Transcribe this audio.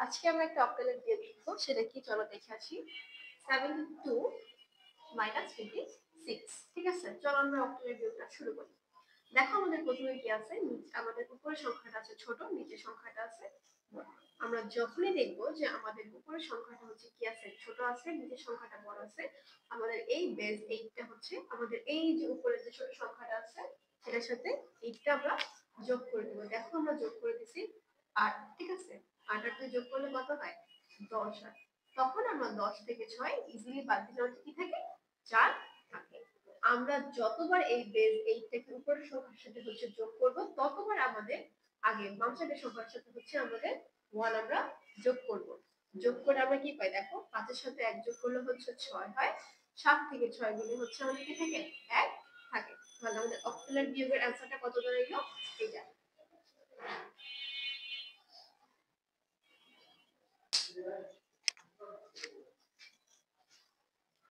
আজকে আমরা একটা অক্টালের বিয়োগ লিখবো, সেটা কি চলো দেখে আসি। 72 মাইনাস 26। ঠিক আছে, চলো আমরা অক্টালের বিয়োগটা শুরু করি। দেখো আমাদের প্রথমে কি আছে, আমাদের উপরের সংখ্যাটা আছে ছোট, নিচের সংখ্যাটা আছে বড়। আমরা যখনই দেখবো যে আমাদের উপরের সংখ্যাটা হচ্ছে কি আছে, ছোট আছে, নিচের সংখ্যাটা বড় আছে, আমাদের এই বেস 8টা হচ্ছে আমাদের এই যে উপরে যে ছোট সংখ্যাটা আছে সেটার সাথে 8টা আমরা যোগ করে দেবো। দেখো আমরা যোগ করে দিছি 8। ঠিক আছে, 8 আর 2 যোগ করলে কত হয়? 10 হয়। তখন আমরা 10 থেকে 6 ইজিলি বাদ দিলে আমাদের কি থাকে? 4 থাকে। আমরা যতবার এই বেস 8টাকে উপরের সংখ্যার সাথে হচ্ছে যোগ করব, ততবার আমাদের আগে বাম সাইডের সংখ্যার সাথে হচ্ছে আমাদের 1 আমরা যোগ করব। যোগ করে আমরা কি পাই? দেখো 5 এর সাথে 1 যোগ করলে হচ্ছে 6 হয়। 7 থেকে 6 গেলে হচ্ছে আমাদের কি থাকে? 1 থাকে। তাহলে আমাদের অক্টালের বিয়োগের অ্যানসারটা কত দাঁড়াইলো? এটা।